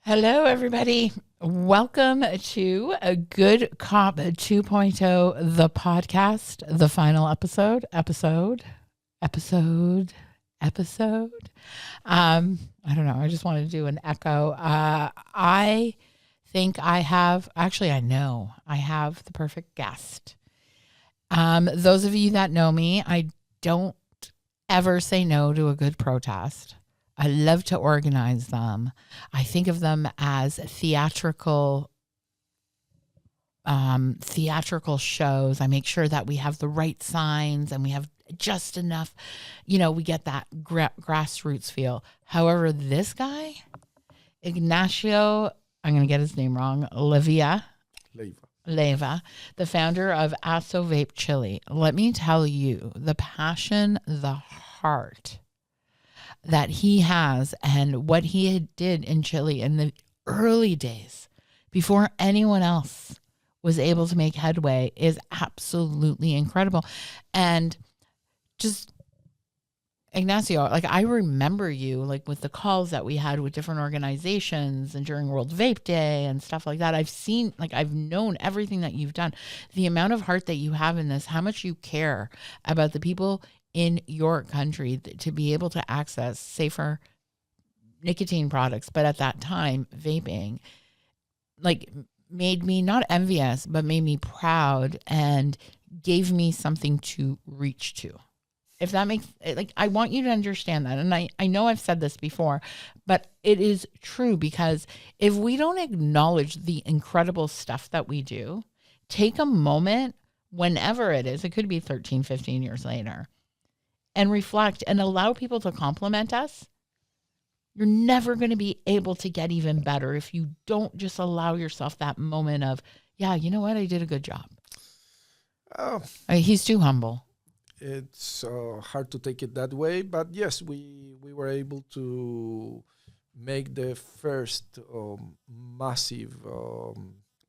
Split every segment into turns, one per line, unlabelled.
Hello, everybody. Welcome to a Good Cop 2.0, the podcast, the final episode. I don't know. I just wanted to do an echo. I think I know I have the perfect guest. Those of you that know me, I don't ever say no to a good protest. I love to organize them. I think of them as theatrical shows. I make sure that we have the right signs and we have just enough, we get that grassroots feel. However, this guy, Ignacio, I'm going to get his name wrong, Leiva, the founder of ASOVAPE Chile. Let me tell you, the passion, the heart that he has and what he did in Chile in the early days before anyone else was able to make headway is absolutely incredible. And just Ignacio, I remember you with the calls that we had with different organizations and during World Vape Day and stuff like that. I've known everything that you've done, the amount of heart that you have in this, how much you care about the people in your country to be able to access safer nicotine products. But at that time, vaping made me not envious, but made me proud and gave me something to reach to. If that makes I want you to understand that. And I know I've said this before, but it is true, because if we don't acknowledge the incredible stuff that we do, take a moment whenever it could be 13, 15 years later, and reflect and allow people to compliment us, you're never going to be able to get even better if you don't just allow yourself that moment of, yeah, you know what? I did a good job. He's too humble.
It's hard to take it that way, but yes, we were able to make the first massive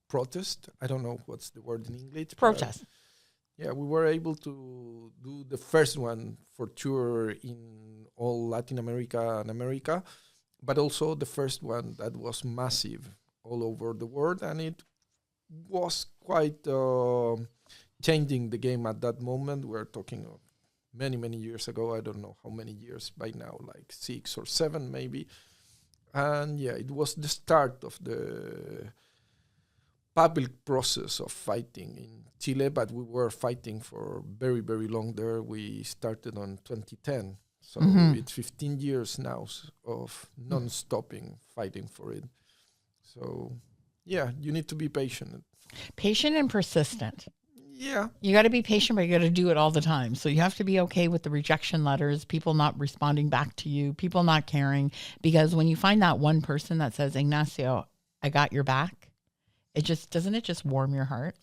protest. I don't know what's the word in English.
Protest.
Yeah, we were able to do the first one for sure in all Latin America and America, but also the first one that was massive all over the world, and it was quite changing the game at that moment. We're talking of many, many years ago. I don't know how many years by now, 6 or 7 maybe. And yeah, it was the start of the public process of fighting in Chile, but we were fighting for very, very long there. We started on 2010. So it's 15 years now of non-stopping fighting for it. So yeah, you need to be patient.
Patient and persistent.
Yeah.
You got to be patient, but you got to do it all the time. So you have to be okay with the rejection letters, people not responding back to you, people not caring. Because when you find that one person that says, Ignacio, I got your back, doesn't it just warm your heart?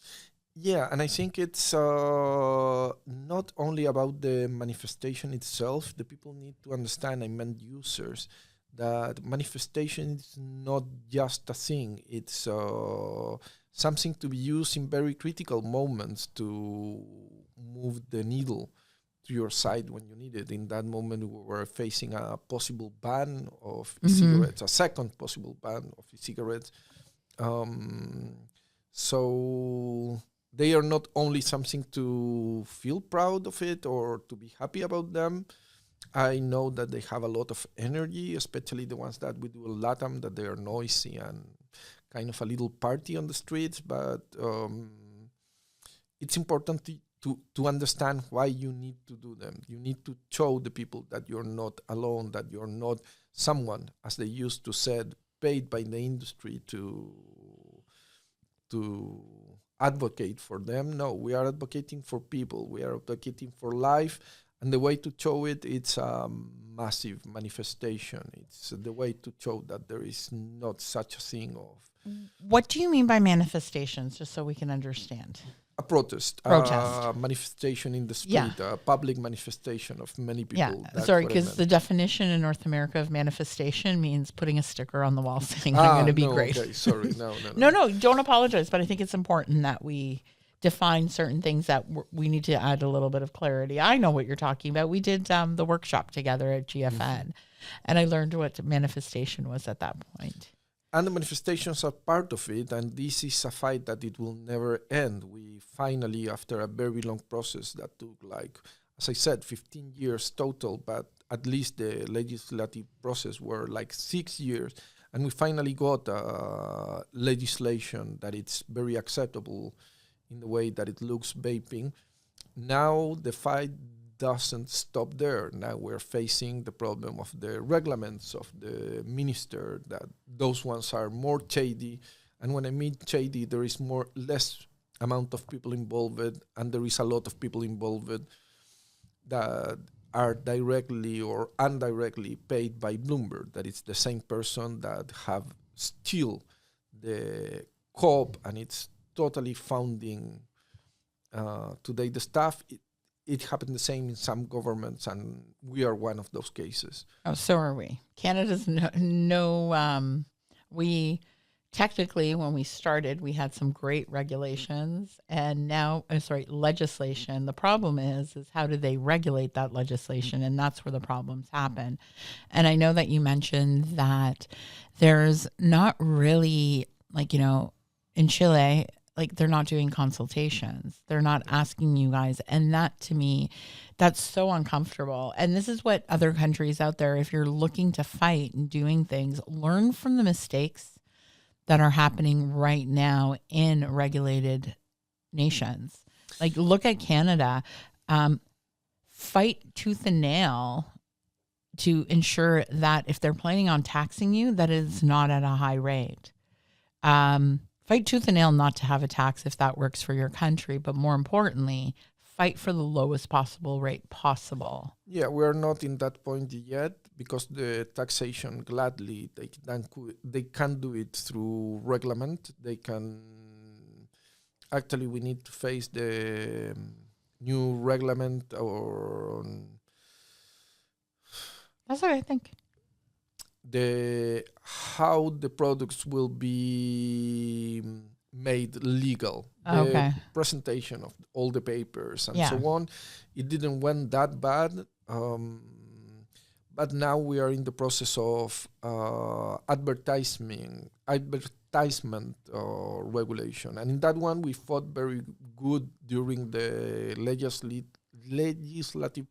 Yeah, and I think it's not only about the manifestation itself. The people need to understand, I meant users, that manifestation is not just a thing. It's something to be used in very critical moments to move the needle to your side when you need it. In that moment, we were facing a possible ban of e-cigarettes, a second possible ban of e-cigarettes. So they are not only something to feel proud of it or to be happy about them. I know that they have a lot of energy, especially the ones that we do in LATAM, that they are noisy and kind of a little party on the streets, but it's important to understand why you need to do them. You need to show the people that you're not alone, that you're not someone, as they used to said, paid by the industry to advocate for them. No, we are advocating for people. We are advocating for life. And the way to show it, it's a massive manifestation. It's the way to show that there is not such a thing of...
What do you mean by manifestations, just so we can understand?
A protest. A manifestation in the street, a public manifestation of many people.
Yeah, sorry, because the definition in North America of manifestation means putting a sticker on the wall saying, I'm going to be great.
Okay, sorry, no.
No, don't apologize, but I think it's important that we define certain things that we need to add a little bit of clarity. I know what you're talking about. We did the workshop together at GFN, and I learned what manifestation was at that point.
And the manifestations are part of it, and this is a fight that it will never end. We finally, after a very long process that took, like, as I said, 15 years total, but at least the legislative process were like 6 years, and we finally got legislation that it's very acceptable in the way that it looks vaping. Now the fight doesn't stop there. Now we're facing the problem of the regulations of the minister, that those ones are more shady. And when I mean shady, there is less amount of people involved, and there is a lot of people involved that are directly or indirectly paid by Bloomberg. That it's the same person that have still the COP, and it's totally funding today the staff. It happened the same in some governments, and we are one of those cases.
Oh, so are we. Canada's we technically, when we started, we had some great regulations, and now, legislation. The problem is how do they regulate that legislation? And that's where the problems happen. And I know that you mentioned that there's not really, in Chile, they're not doing consultations. They're not asking you guys. And that, to me, that's so uncomfortable. And this is what other countries out there, if you're looking to fight and doing things, learn from the mistakes that are happening right now in regulated nations. Look at Canada. Fight tooth and nail to ensure that if they're planning on taxing you, that it's not at a high rate. Fight tooth and nail not to have a tax if that works for your country, but more importantly, fight for the lowest possible rate possible.
Yeah, we are not in that point yet, because the taxation, gladly, they can do it through reglement. They can, actually, we need to face the new reglement, or
that's what I think.
How the products will be made legal, the presentation of all the papers and so on. It didn't went that bad, but now we are in the process of advertisement regulation, and in that one we fought very good during the legislative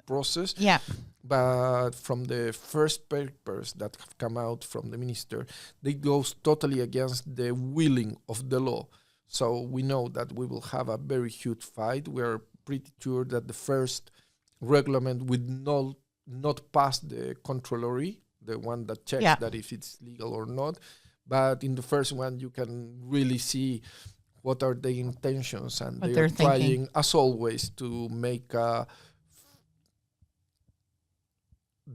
process.
Yeah.
But from the first papers that have come out from the minister, they goes totally against the willing of the law. So we know that we will have a very huge fight. We are pretty sure that the first regulation would not pass the controllery, the one that checks that if it's legal or not. But in the first one, you can really see what are the intentions, and they are trying, as always, to make a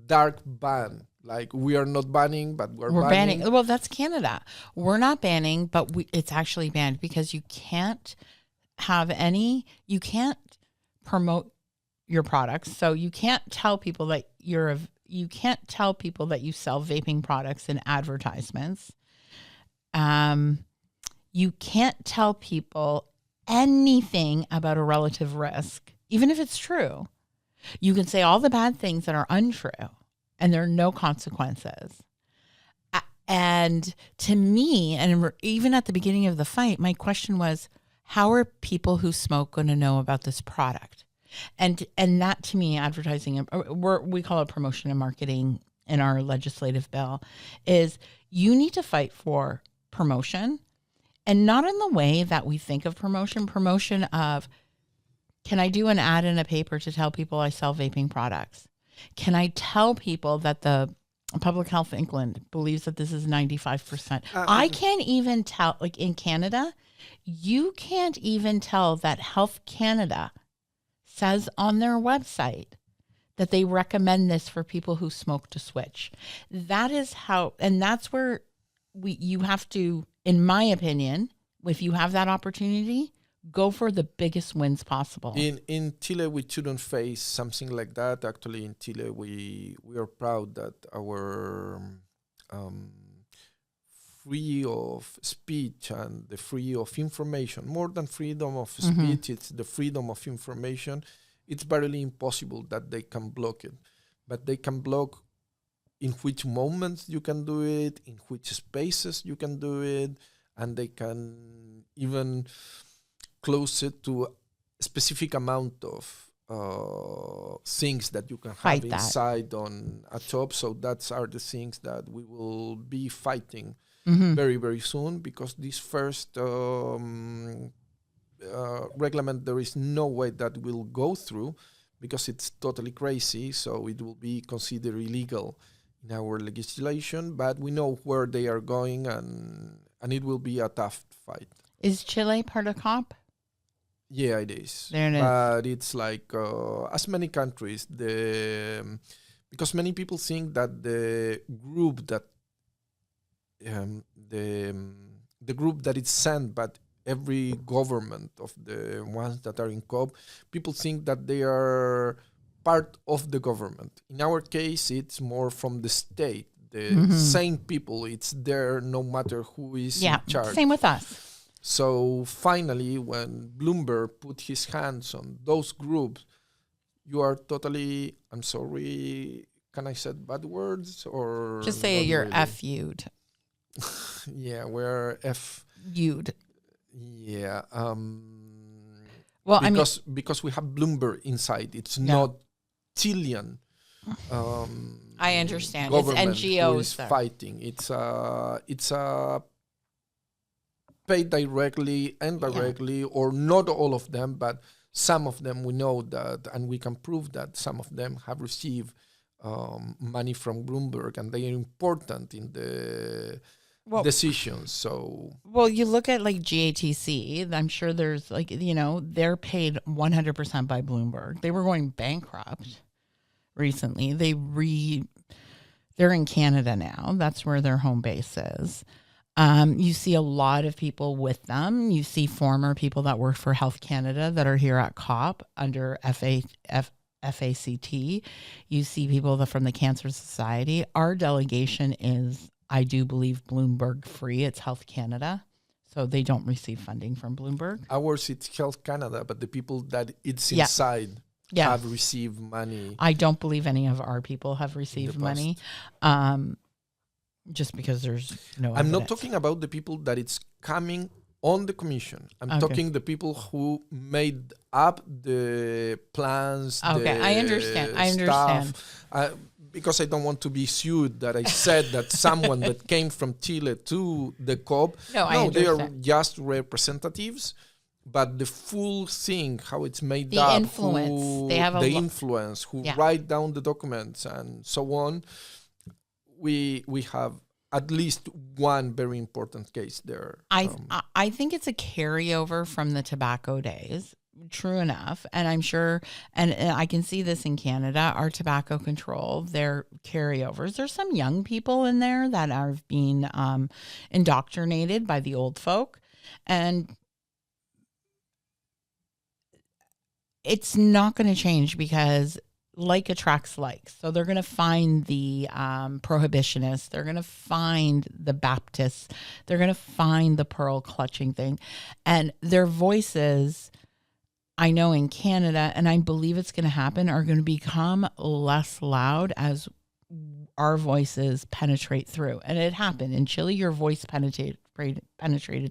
dark ban. We are not banning, but we're banning.
Well, that's Canada. We're not banning, but it's actually banned, because you can't promote your products. So you can't tell people that you sell vaping products in advertisements. You can't tell people anything about a relative risk, even if it's true. You can say all the bad things that are untrue, and there are no consequences. And to me, and even at the beginning of the fight, my question was, how are people who smoke going to know about this product? And that, to me, advertising, we call it promotion and marketing in our legislative bill, is you need to fight for promotion, and not in the way that we think of promotion of, can I do an ad in a paper to tell people I sell vaping products? Can I tell people that the Public Health England believes that this is 95%? I can't even tell, in Canada, you can't even tell that Health Canada says on their website that they recommend this for people who smoke to switch. That is how, and that's where you have to, in my opinion, if you have that opportunity, go for the biggest wins possible.
In Chile, we shouldn't face something like that. Actually, in Chile, we are proud that our free of speech and the free of information, more than freedom of speech, it's the freedom of information. It's barely impossible that they can block it. But they can block in which moments you can do it, in which spaces you can do it, and they can even close it to a specific amount of things that you can have inside on a top. So that's are the things that we will be fighting very, very soon, because this first reglement, there is no way that will go through, because it's totally crazy. So it will be considered illegal in our legislation, but we know where they are going, and it will be a tough fight.
Is Chile part of COP?
Yeah, it is.
There it is.
But it's like, as many countries, because many people think that the group that the group that is sent by every government of the ones that are in COP, people think that they are part of the government. In our case, it's more from the state. The same people, it's there no matter who is in charge.
Same with us.
So finally, when Bloomberg put his hands on those groups, you are totally, I'm sorry, can I say bad words? Or
just say you're really? F-U'd.
Yeah, we're
U'd.
Yeah.
Well,
because we have Bloomberg inside. It's not Chilean.
I understand.
Government
it's NGOs
who is fighting. It's a paid directly, indirectly, or not all of them, but some of them we know that, and we can prove that some of them have received money from Bloomberg, and they are important in the decisions. So,
well, you look at like GATC. I'm sure there's like, they're paid 100% by Bloomberg. They were going bankrupt recently. They're in Canada now. That's where their home base is. You see a lot of people with them. You see former people that work for Health Canada that are here at COP under FACT. You see people from the Cancer Society. Our delegation is, I do believe, Bloomberg free. It's Health Canada. So they don't receive funding from Bloomberg.
Ours, it's Health Canada, but the people that it's inside have received money.
I don't believe any of our people have received money. Just because there's no
I'm
evidence.
not talking about the people that it's coming on the commission. I'm talking the people who made up the plans.
Okay, I understand.
Because I don't want to be sued that I said that someone that came from Chile to the COP.
No,
they are just representatives. But the full thing, how it's made
the
up,
influence. They have
influence, who write down the documents and so on. We have at least one very important case there.
I think it's a carryover from the tobacco days. True enough. And I'm sure, and I can see this in Canada, our tobacco control, their carryovers. There's some young people in there that are being indoctrinated by the old folk. And it's not going to change because like attracts like. So they're going to find the prohibitionists. They're going to find the Baptists. They're going to find the pearl clutching thing. And their voices, I know in Canada, and I believe it's going to happen, are going to become less loud as our voices penetrate through. And it happened. In Chile, your voice penetrated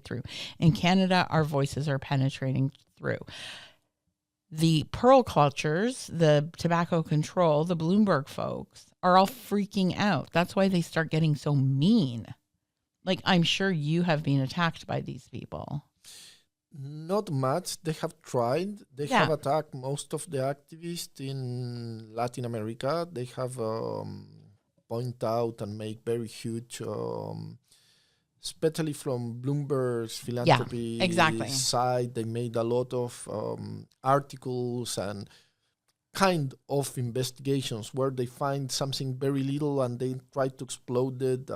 through. In Canada, our voices are penetrating through. The pearl clutchers, the tobacco control, the Bloomberg folks are all freaking out. That's why they start getting so mean. Like, I'm sure you have been attacked by these people.
Not much. They have tried. They have attacked most of the activists in Latin America. They have point out and make very huge, especially from Bloomberg's philanthropy side. They made a lot of articles and kind of investigations where they find something very little and they try to explode it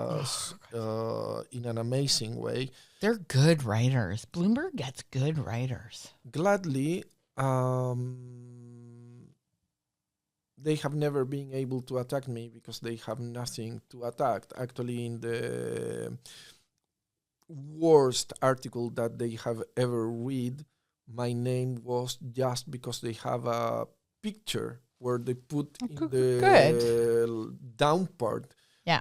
in an amazing way.
They're good writers. Bloomberg gets good writers.
Gladly, they have never been able to attack me because they have nothing to attack. Actually, in the worst article that they have ever read, my name was just because they have a picture where they put in the down part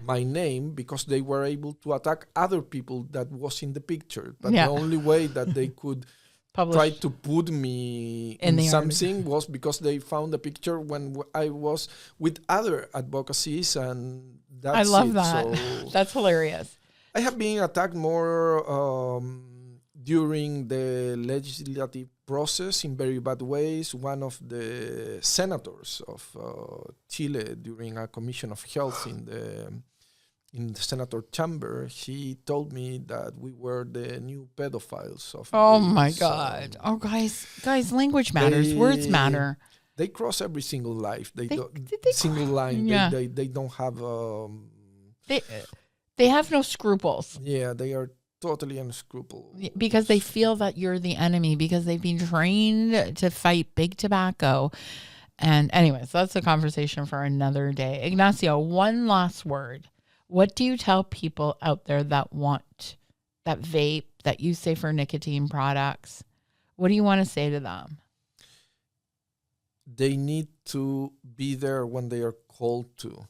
my name because they were able to attack other people that was in the picture. But
Yeah.
the only way that they could
Publish
try to put me
in
in
the
something was because they found a picture when I was with other advocacies, and that's
I love
it.
that.
So
That's hilarious.
I have been attacked more during the legislative process in very bad ways. One of the senators of Chile during a commission of health in the senator chamber, he told me that we were the new pedophiles of
Oh
this,
my God. Oh, guys, language matters. Words matter.
They cross every single life. They single
cro-
line.
Yeah.
They don't have.
They have no scruples
Yeah, they are totally unscrupulous
because they feel that you're the enemy because they've been trained to fight big tobacco. And anyways, that's a conversation for another day. Ignacio, one last word. What do you tell people out there that vape, that use safer nicotine products? What do you want to say to them?
They need to be there when they are called to.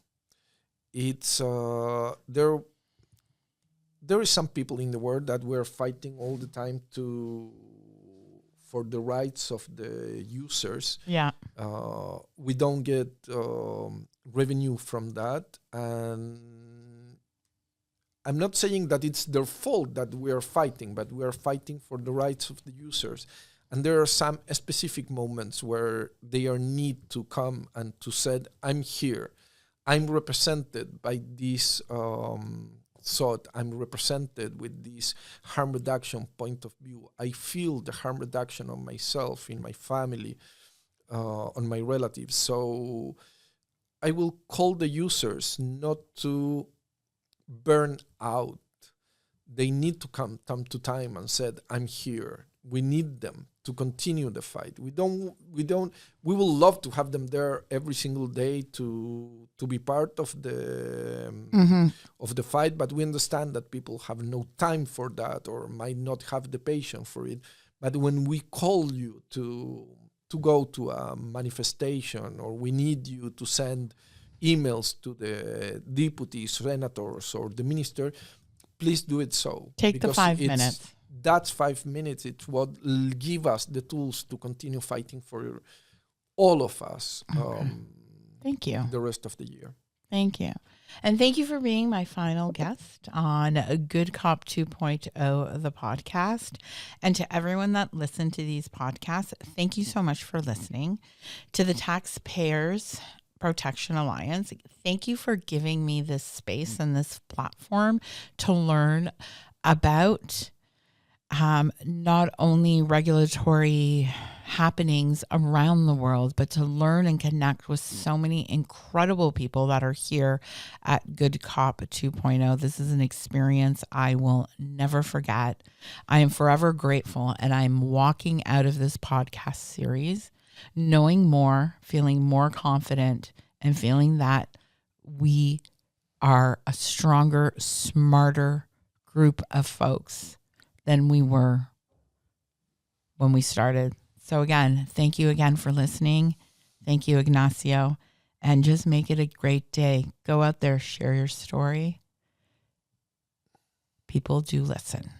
It's there is some people in the world that we're fighting all the time for the rights of the users.
Yeah.
We don't get revenue from that, and I'm not saying that it's their fault that we are fighting, but we are fighting for the rights of the users. And there are some specific moments where they are need to come and to say, I'm here. I'm represented by this thought. I'm represented with this harm reduction point of view. I feel the harm reduction on myself, in my family, on my relatives. So I will call the users not to burn out. They need to come to time and said, I'm here. We need them to continue the fight. We will love to have them there every single day to be part of the fight, but we understand that people have no time for that or might not have the patience for it. But when we call you to go to a manifestation, or we need you to send emails to the deputies, senators, or the minister, please do it so.
Take the 5 minutes.
That's 5 minutes. It's what will give us the tools to continue fighting for all of us.
Okay. Thank you.
The rest of the year.
Thank you. And thank you for being my final guest on Good Cop 2.0, the podcast. And to everyone that listened to these podcasts, thank you so much for listening. To the Taxpayers Protection Alliance, thank you for giving me this space and this platform to learn about not only regulatory happenings around the world, but to learn and connect with so many incredible people that are here at Good Cop 2.0. This is an experience I will never forget. I am forever grateful, and I'm walking out of this podcast series knowing more, feeling more confident, and feeling that we are a stronger, smarter group of folks than we were when we started. So again, thank you again for listening. Thank you, Ignacio. And just make it a great day. Go out there, share your story. People do listen.